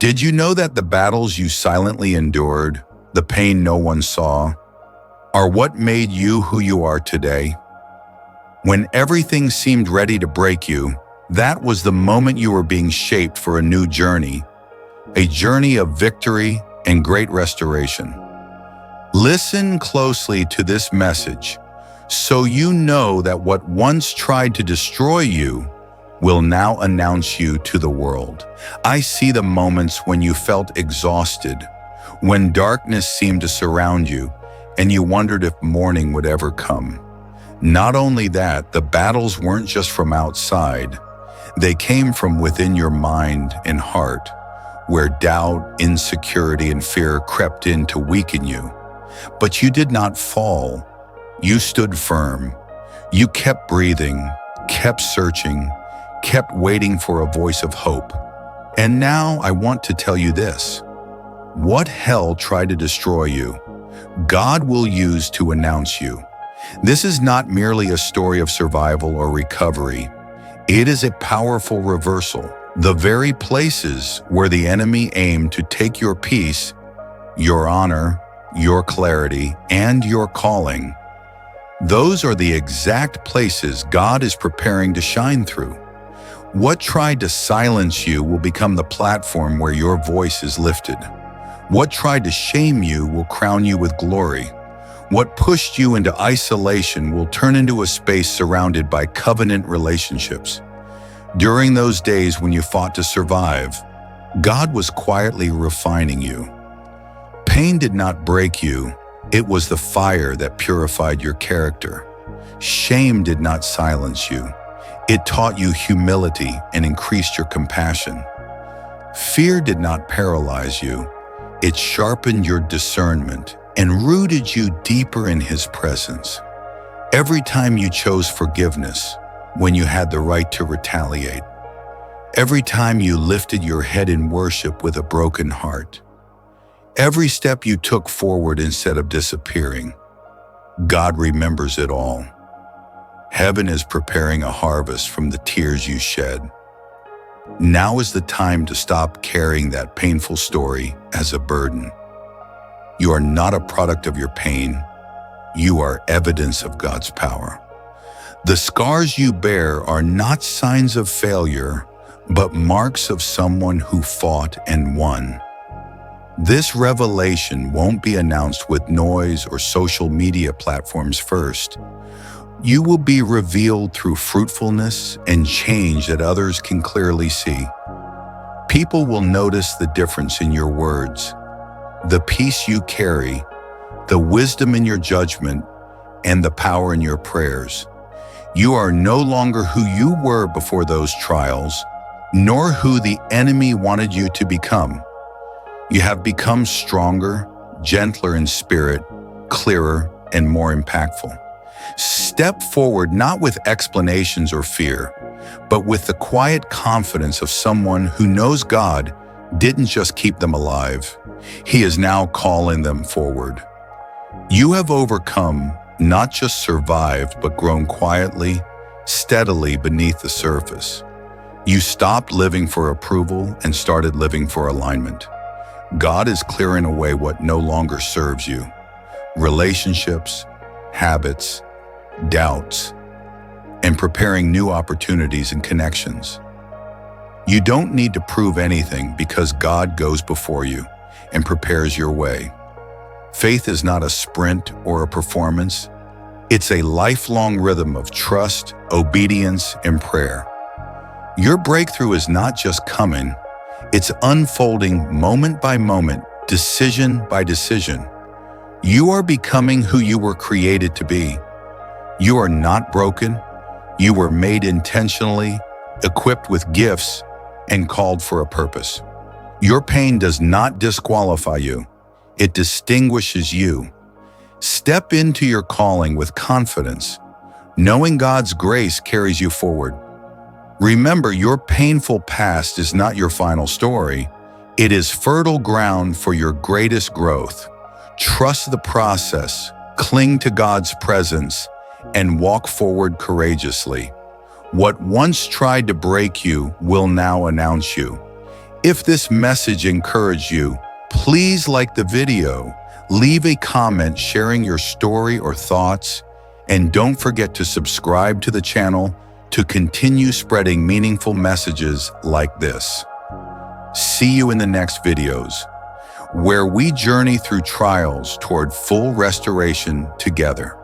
Did you know that the battles you silently endured, the pain no one saw, are what made you who you are today? When everything seemed ready to break you, that was the moment you were being shaped for a new journey, a journey of victory and great restoration. Listen closely to this message, so you know that what once tried to destroy you will now announce you to the world. I see the moments when you felt exhausted, when darkness seemed to surround you, and you wondered if morning would ever come. Not only that, the battles weren't just from outside. They came from within your mind and heart, where doubt, insecurity, and fear crept in to weaken you. But you did not fall. You stood firm. You kept breathing, kept searching, kept waiting for a voice of hope. And now I want to tell you this. What hell tried to destroy you, God will use to announce you. This is not merely a story of survival or recovery. It is a powerful reversal. The very places where the enemy aimed to take your peace, your honor, your clarity, and your calling, those are the exact places God is preparing to shine through. What tried to silence you will become the platform where your voice is lifted. What tried to shame you will crown you with glory. What pushed you into isolation will turn into a space surrounded by covenant relationships. During those days when you fought to survive, God was quietly refining you. Pain did not break you. It was the fire that purified your character. Shame did not silence you. It taught you humility and increased your compassion. Fear did not paralyze you. It sharpened your discernment and rooted you deeper in His presence. Every time you chose forgiveness when you had the right to retaliate, every time you lifted your head in worship with a broken heart, every step you took forward instead of disappearing, God remembers it all. Heaven is preparing a harvest from the tears you shed. Now is the time to stop carrying that painful story as a burden. You are not a product of your pain. You are evidence of God's power. The scars you bear are not signs of failure, but marks of someone who fought and won. This revelation won't be announced with noise or social media platforms first. You will be revealed through fruitfulness and change that others can clearly see. People will notice the difference in your words, the peace you carry, the wisdom in your judgment, and the power in your prayers. You are no longer who you were before those trials, nor who the enemy wanted you to become. You have become stronger, gentler in spirit, clearer, and more impactful. Step forward not with explanations or fear, but with the quiet confidence of someone who knows God didn't just keep them alive. He is now calling them forward. You have overcome, not just survived, but grown quietly, steadily beneath the surface. You stopped living for approval and started living for alignment. God is clearing away what no longer serves you. Relationships, habits, doubts, and preparing new opportunities and connections. You don't need to prove anything because God goes before you and prepares your way. Faith is not a sprint or a performance. It's a lifelong rhythm of trust, obedience, and prayer. Your breakthrough is not just coming, it's unfolding moment by moment, decision by decision. You are becoming who you were created to be. You are not broken. You were made intentionally, equipped with gifts, and called for a purpose. Your pain does not disqualify you. It distinguishes you. Step into your calling with confidence, knowing God's grace carries you forward. Remember, your painful past is not your final story. It is fertile ground for your greatest growth. Trust the process, cling to God's presence, and walk forward courageously. What once tried to break you will now announce you. If this message encouraged you, please like the video, leave a comment sharing your story or thoughts, and don't forget to subscribe to the channel to continue spreading meaningful messages like this. See you in the next videos, where we journey through trials toward full restoration together.